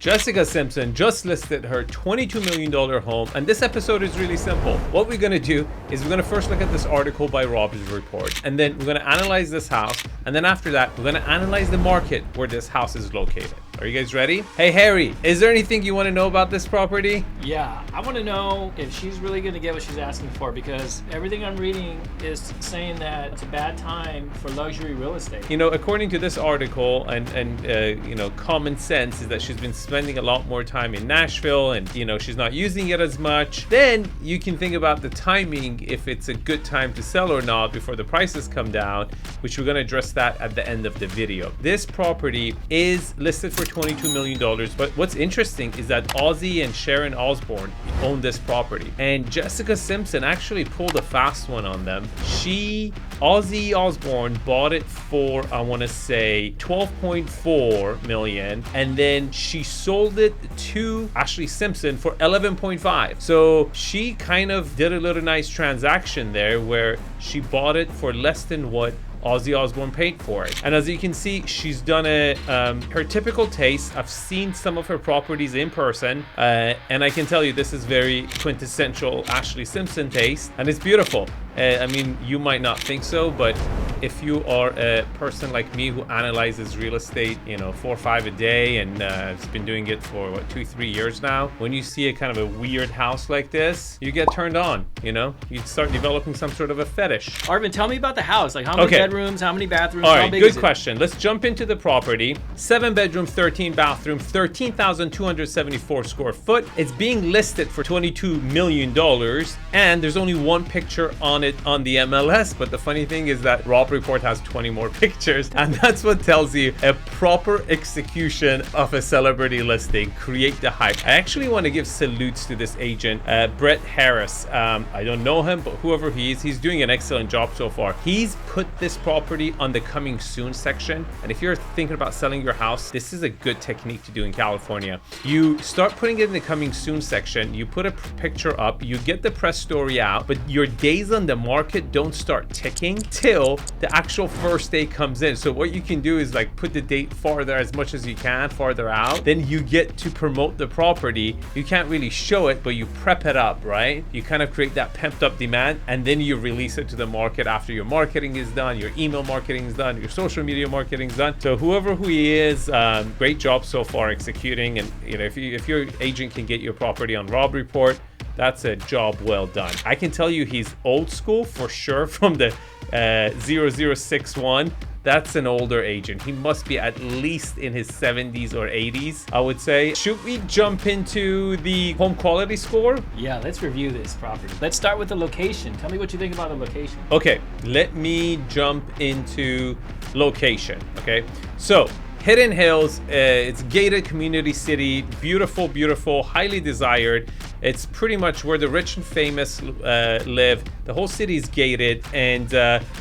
Jessica Simpson just listed her $22 million home, and this episode is really simple. What we're going to do is we're going to first look at this article by Rob's Report, and then we're going to analyze this house, and then after that, we're going to analyze the market where this house is located. Are you guys ready? Hey Harry, is there anything you want to know about this property? Yeah, I want to know if she's really going to get what she's asking for, because everything I'm reading is saying that it's a bad time for luxury real estate. You know, according to this article and you know, common sense is that she's been spending a lot more time in Nashville, and you know, she's not using it as much. Then you can think about the timing, if it's a good time to sell or not before the prices come down, which we're going to address that at the end of the video. This property is listed for $22 million, but what's interesting is that Ozzy and Sharon Osbourne own this property, and Jessica Simpson actually pulled a fast one on them. Ozzy Osbourne bought it for, I want to say, $12.4 million, and then she sold it to Ashley Simpson for $11.5. So she kind of did a little nice transaction there where she bought it for less than what Ozzy Osbourne paid for it. And as you can see, she's done her typical taste. I've seen some of her properties in person, and I can tell you this is very quintessential Ashley Simpson taste, and it's beautiful. I mean, you might not think so, but if you are a person like me who analyzes real estate, you know, 4 or 5 a day, and has been doing it for what, 2-3 years now, when you see a kind of a weird house like this, you get turned on. You know, you start developing some sort of a fetish. Arvin, tell me about the house. Like, how many bedrooms, how many bathrooms? All how right, big good is it? question. Let's jump into the property. 7 bedroom, 13 bathroom, 13,274 square foot. It's being listed for $22 million, and there's only one picture on it on the MLS, but the funny thing is that Rob Report has 20 more pictures, and that's what tells you a proper execution of a celebrity listing. Create the hype. I actually want to give salutes to this agent, Brett Harris. I don't know him, but whoever he is, he's doing an excellent job so far. He's put this property on the coming soon section, and if you're thinking about selling your house, this is a good technique to do in California. You start putting it in the coming soon section, you put a picture up, you get the press story out, but your days on the market don't start ticking till the actual first day comes in. So what you can do is like put the date farther, as much as you can farther out, then you get to promote the property. You can't really show it, but you prep it up, right? You kind of create that pumped up demand, and then you release it to the market after your marketing is done, your email marketing is done, your social media marketing is done. So whoever he is, great job so far executing. And you know, if your agent can get your property on Rob Report, that's a job well done. I can tell you he's old school for sure, from the 0061. That's an older agent. He must be at least in his 70s or 80s, I would say. Should we jump into the home quality score? Yeah, let's review this property. Let's start with the location. Tell me what you think about the location. Okay, let me jump into location. Okay, so Hidden Hills, it's gated community city, beautiful, beautiful, highly desired. It's pretty much where the rich and famous live. The whole city is gated, and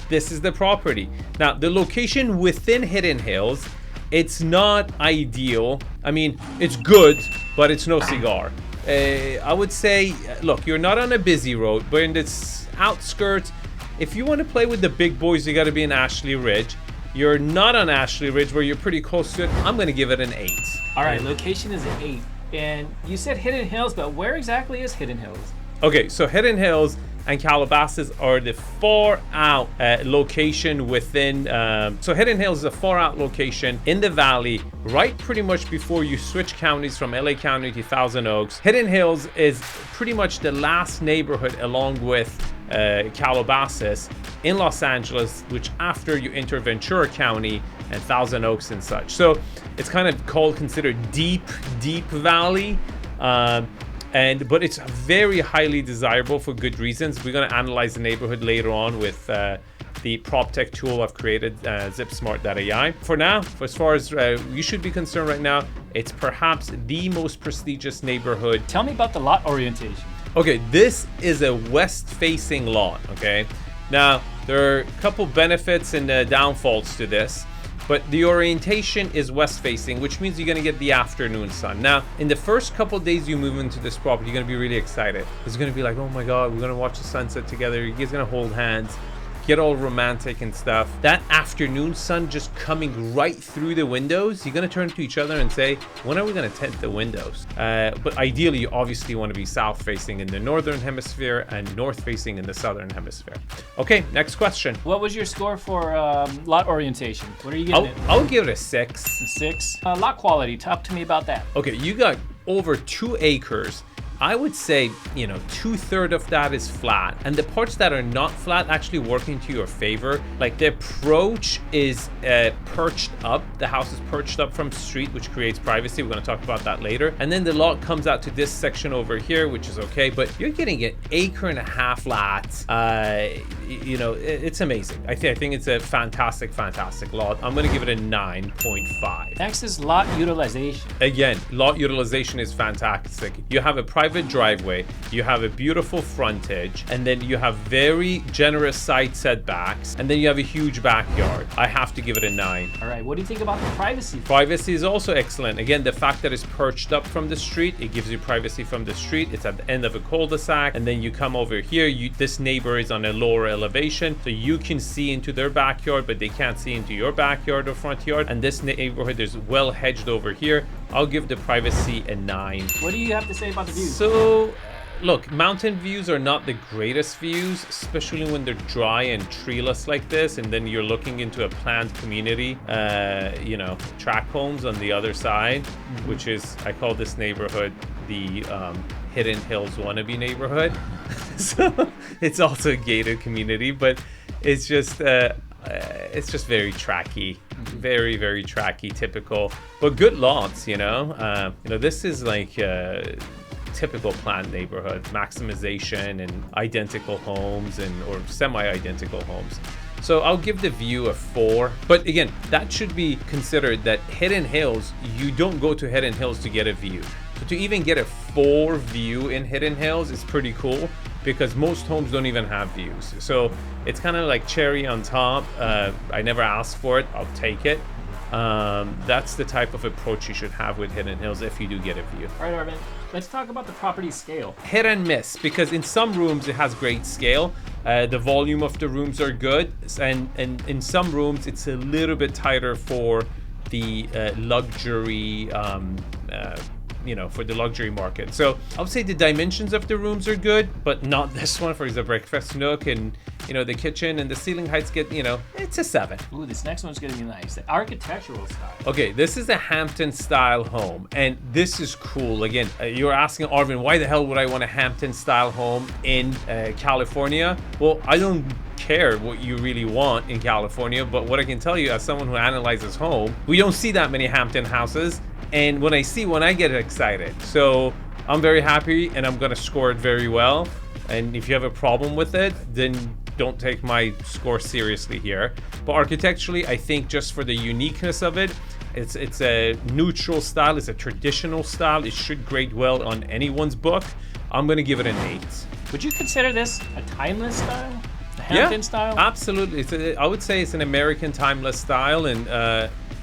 this is the property. Now, the location within Hidden Hills, it's not ideal. I mean, it's good, but it's no cigar. I would say, look, you're not on a busy road, but in its outskirts, if you want to play with the big boys, you got to be in Ashley Ridge. You're not on Ashley Ridge, where you're pretty close to it. I'm going to give it an 8. All right, location is an 8. And you said Hidden Hills, but where exactly is Hidden Hills? Okay, so Hidden Hills and Calabasas are the far out location within. So Hidden Hills is a far out location in the valley, right pretty much before you switch counties from LA County to Thousand Oaks. Hidden Hills is pretty much the last neighborhood along with Calabasas in Los Angeles, which after you enter Ventura County and Thousand Oaks and such. So it's kind of considered deep valley. But it's very highly desirable for good reasons. We're going to analyze the neighborhood later on with the prop tech tool I've created, ZipSmart.ai. For now, as far as you should be concerned right now, it's perhaps the most prestigious neighborhood. Tell me about the lot orientation. Okay, this is a west-facing lot, okay? Now, there are a couple benefits and downfalls to this. But the orientation is west facing, which means you're gonna get the afternoon sun. Now, in the first couple days you move into this property, you're gonna be really excited. It's gonna be like, oh my God, we're gonna watch the sunset together. You guys gonna hold hands. get all romantic and stuff. That afternoon sun just coming right through the windows, you're gonna turn to each other and say, when are we gonna tint the windows? But ideally, you obviously want to be south facing in the northern hemisphere and north facing in the southern hemisphere. Okay, next question. What was your score for lot orientation? What are you giving it? I'll give it a 6. A 6. Lot quality. Talk to me about that. Okay, you got over 2 acres. I would say, you know, 2/3 of that is flat, and the parts that are not flat actually work into your favor. Like the approach is perched up. The house is perched up from street, which creates privacy. We're going to talk about that later. And then the lot comes out to this section over here, which is okay, but you're getting an 1.5 acre lot. You know, it's amazing. I think it's a fantastic lot. I'm going to give it a 9.5. Next is lot utilization. Again, lot utilization is fantastic. You have a private driveway, you have a beautiful frontage, and then you have very generous side setbacks, and then you have a huge backyard. I have to give it a 9. All right, what do you think about the privacy? Privacy is also excellent. Again, the fact that it's perched up from the street, it gives you privacy from the street. It's at the end of a cul-de-sac, and then you come over here, this neighbor is on a lower elevation, so you can see into their backyard, but they can't see into your backyard or front yard. And this neighborhood is well hedged over here. I'll give the privacy a 9. What do you have to say about the views? So, look, mountain views are not the greatest views, especially when they're dry and treeless like this, and then you're looking into a planned community, you know, tract homes on the other side, which is, I call this neighborhood the Hidden Hills wannabe neighborhood. So it's also a gated community, but it's just very tracky. Very, very tracky, typical, but good lots, you know. This is like typical planned neighborhood, maximization and identical homes or semi-identical homes. So I'll give the view a 4. But again, that should be considered that Hidden Hills, you don't go to Hidden Hills to get a view. So to even get a 4 view in Hidden Hills is pretty cool, because most homes don't even have views. So it's kind of like cherry on top. I never asked for it, I'll take it. That's the type of approach you should have with Hidden Hills if you do get a view. All right, Arvin, let's talk about the property scale. Hit and miss, because in some rooms it has great scale. The volume of the rooms are good, and in some rooms it's a little bit tighter for the luxury for the luxury market. So I would say the dimensions of the rooms are good, but not this one. For example, breakfast nook and the kitchen and the ceiling heights get, it's a 7. Ooh, this next one's gonna be nice. The architectural style. Okay, this is a Hampton style home, and this is cool. Again, you're asking, Arvin, why the hell would I want a Hampton style home in California? Well, I don't care what you really want in California, but what I can tell you as someone who analyzes home, we don't see that many Hampton houses. And when I get excited. So I'm very happy, and I'm gonna score it very well. And if you have a problem with it, then don't take my score seriously here. But architecturally, I think just for the uniqueness of it, it's a neutral style, it's a traditional style. It should grade well on anyone's book. I'm gonna give it an 8. Would you consider this a timeless style? The Hampton style? Absolutely. I would say it's an American timeless style, and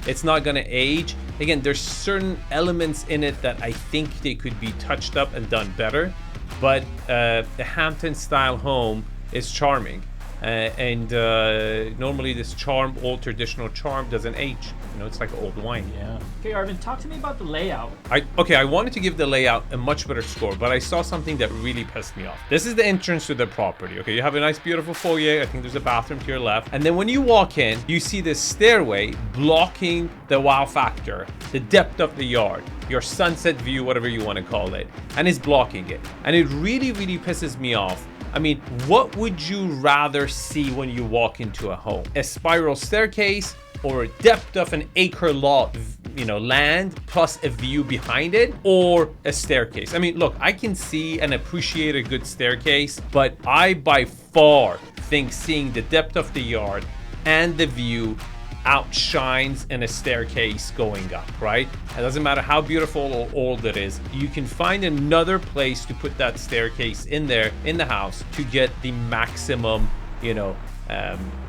it's not gonna age. Again, there's certain elements in it that I think they could be touched up and done better, but the Hampton style home is charming, and normally this old traditional charm doesn't age. It's like old wine. Yeah. Okay, Arvin, talk to me about the layout. I wanted to give the layout a much better score, but I saw something that really pissed me off. This is the entrance to the property. Okay, you have a nice, beautiful foyer. I think there's a bathroom to your left, and then when you walk in, you see this stairway blocking the wow factor, the depth of the yard, your sunset view, whatever you want to call it, and it's blocking it, and it really, really pisses me off. I mean, what would you rather see when you walk into a home? A spiral staircase or a depth of an acre lot, land plus a view behind it, or a staircase? I mean, look, I can see and appreciate a good staircase, but I by far think seeing the depth of the yard and the view outshines in a staircase going up, right? It doesn't matter how beautiful or old it is. You can find another place to put that staircase in there in the house to get the maximum,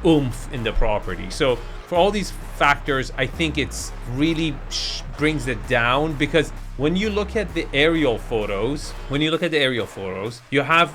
oomph in the property. So for all these factors, I think it's really brings it down, because when you look at the aerial photos, you have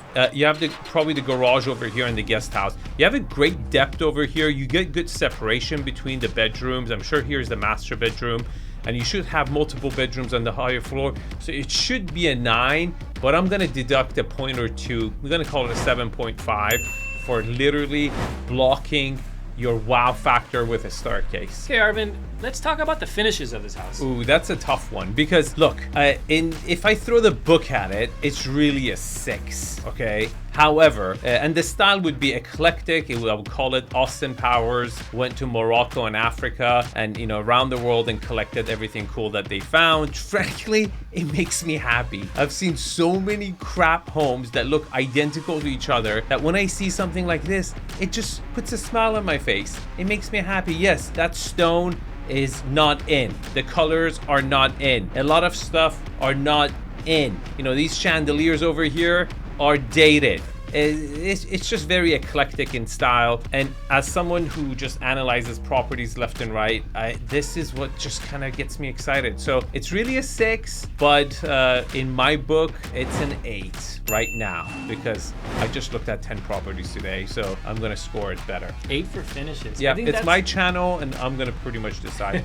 probably the garage over here and the guest house. You have a great depth over here. You get good separation between the bedrooms. I'm sure here's the master bedroom. And you should have multiple bedrooms on the higher floor. So it should be a 9, but I'm gonna deduct a point or 2. We're gonna call it a 7.5 for literally blocking your wow factor with a staircase. Okay, Arvin, let's talk about the finishes of this house. Ooh, that's a tough one because look, if I throw the book at it, it's really a 6, okay? However, and the style would be eclectic. I would call it Austin Powers went to Morocco and Africa and, you know, around the world and collected everything cool that they found. Frankly, it makes me happy. I've seen so many crap homes that look identical to each other that when I see something like this, it just puts a smile on my face. It makes me happy. Yes, that stone is not in. The colors are not in. A lot of stuff are not in. You know, these chandeliers over here are dated. It's just very eclectic in style, and as someone who just analyzes properties left and right, this is what just kind of gets me excited. So it's really a 6, but in my book it's an 8 right now because I just looked at 10 properties today, so I'm gonna score it better. 8 for finishes. Yeah, it's my channel and I'm gonna pretty much decide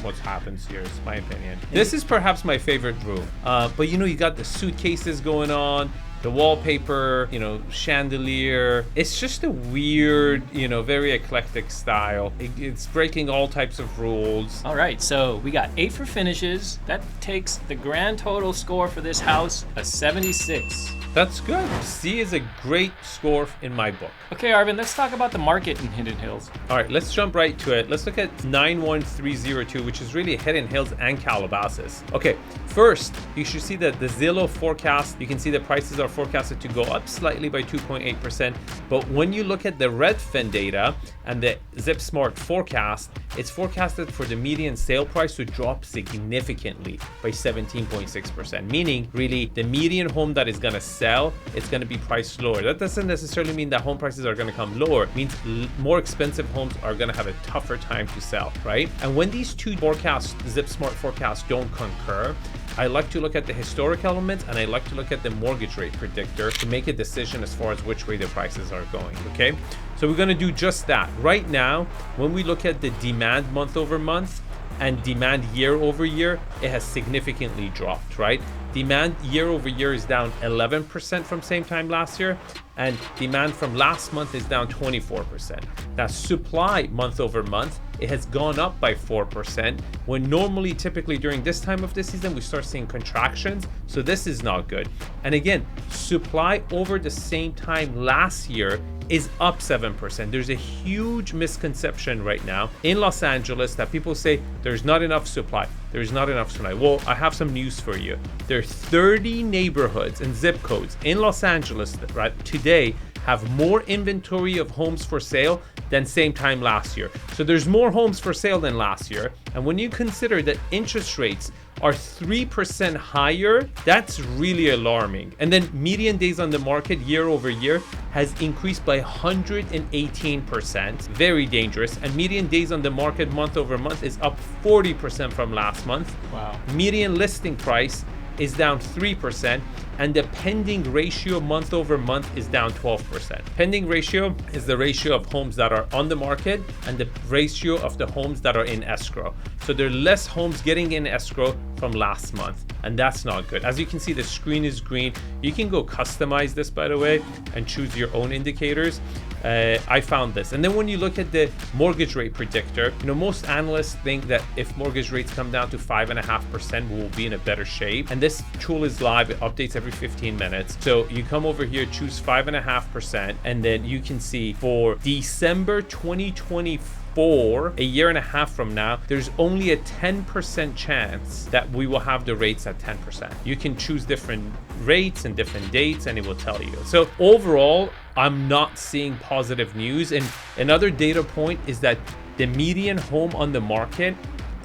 what happens here. It's my opinion. This is perhaps my favorite room, but you know, you got the suitcases going on, the wallpaper, you know, chandelier. It's just a weird, you know, very eclectic style. It's breaking all types of rules. All right, so we got 8 for finishes. That takes the grand total score for this house a 76. That's good. C is a great score in my book. Okay, Arvin, let's talk about the market in Hidden Hills. All right, let's jump right to it. Let's look at 91302, which is really Hidden Hills and Calabasas. Okay, first, you should see that the Zillow forecast, you can see the prices are forecasted to go up slightly by 2.8%. But when you look at the Redfin data and the Zip Smart forecast, it's forecasted for the median sale price to drop significantly by 17.6%, meaning really the median home that is gonna sell, it's gonna be priced lower. That doesn't necessarily mean that home prices are gonna come lower. It means more expensive homes are gonna have a tougher time to sell, right? And when these two forecasts, Zip Smart forecasts, don't concur, I like to look at the historic elements and I like to look at the mortgage rate predictor to make a decision as far as which way the prices are going, okay? So we're gonna do just that. Right now, when we look at the demand month over month and demand year over year, it has significantly dropped, right? Demand year over year is down 11% from same time last year, and demand from last month is down 24%. Now, supply month over month, it has gone up by 4%, when normally, typically during this time of the season, we start seeing contractions. So this is not good. And again, supply over the same time last year is up 7%. There's a huge misconception right now in Los Angeles that people say there's not enough supply. There's not enough supply. Well, I have some news for you. There are 30 neighborhoods and zip codes in Los Angeles that right today have more inventory of homes for sale than same time last year. So there's more homes for sale than last year. And when you consider that interest rates are 3% higher, that's really alarming. And then median days on the market year over year has increased by 118%, very dangerous. And median days on the market month over month is up 40% from last month. Wow. Median listing price is down 3%, and the pending ratio month over month is down 12%. Pending ratio is the ratio of homes that are on the market and the ratio of the homes that are in escrow. So there are less homes getting in escrow from last month, and that's not good. As you can see, the screen is green. You can go customize this, by the way, and choose your own indicators. I found this. And then when you look at the mortgage rate predictor, you know, most analysts think that if mortgage rates come down to 5.5%, we'll be in a better shape. And this tool is live. It updates every 15 minutes. So you come over here, choose 5.5%, and then you can see for December 2024, a year and a half from now, there's only a 10% chance that we will have the rates at 10%. You can choose different rates and different dates, and it will tell you. So overall, I'm not seeing positive news. And another data point is that the median home on the market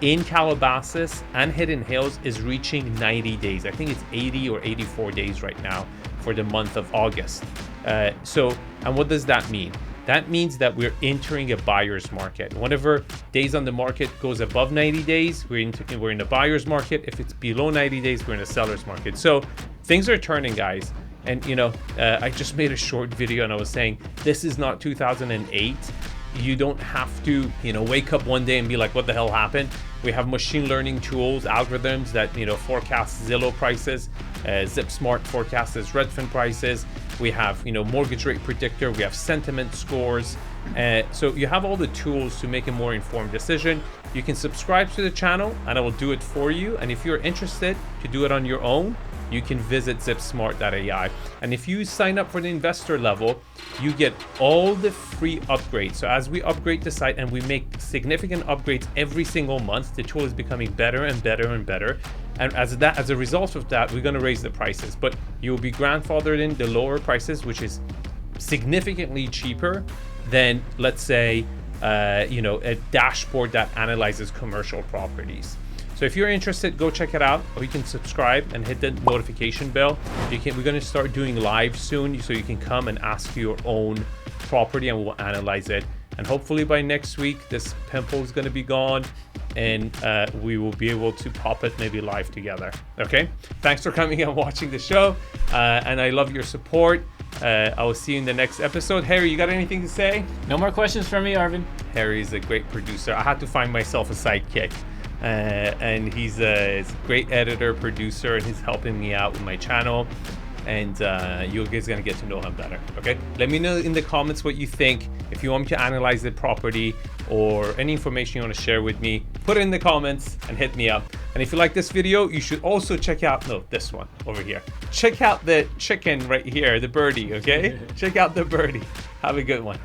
in Calabasas and Hidden Hills is reaching 90 days. I think it's 80 or 84 days right now for the month of August. And what does that mean? that means that we're entering a buyer's market. Whenever days on the market goes above 90 days, we're in a buyer's market. If it's below 90 days, we're in a seller's market. So things are turning, guys. And you know, I just made a short video and I was saying, this is not 2008. You don't have to, you know, wake up one day and be like, what the hell happened? We have machine learning tools, algorithms that, you know, forecast Zillow prices, ZipSmart forecasts Redfin prices. We have, you know, mortgage rate predictor. We have sentiment scores. So you have all the tools to make a more informed decision. You can subscribe to the channel and I will do it for you. And if you're interested to do it on your own, you can visit zipsmart.ai. And if you sign up for the investor level, you get all the free upgrades. So as we upgrade the site and we make significant upgrades every single month, the tool is becoming better and better and better. And as a result of that, we're going to raise the prices, but you'll be grandfathered in the lower prices, which is significantly cheaper than, let's say, you know, a dashboard that analyzes commercial properties. So if you're interested, go check it out, or you can subscribe and hit the notification bell. We're going to start doing live soon, so you can come and ask your own property and we'll analyze it. And hopefully by next week, this pimple is going to be gone and we will be able to pop it maybe live together. Okay, thanks for coming and watching the show, and I love your support. I will see you in the next episode. Harry, you got anything to say? No more questions from me, Arvin. Harry is a great producer. I had to find myself a sidekick. And he's a great editor, producer, and he's helping me out with my channel. And you guys are gonna get to know him better. Okay, let me know in the comments what you think. If you want me to analyze the property or any information you want to share with me, put it in the comments and hit me up. And if you like this video, you should also check out this one over here. Check out the chicken right here, the birdie. Okay, check out the birdie. Have a good one.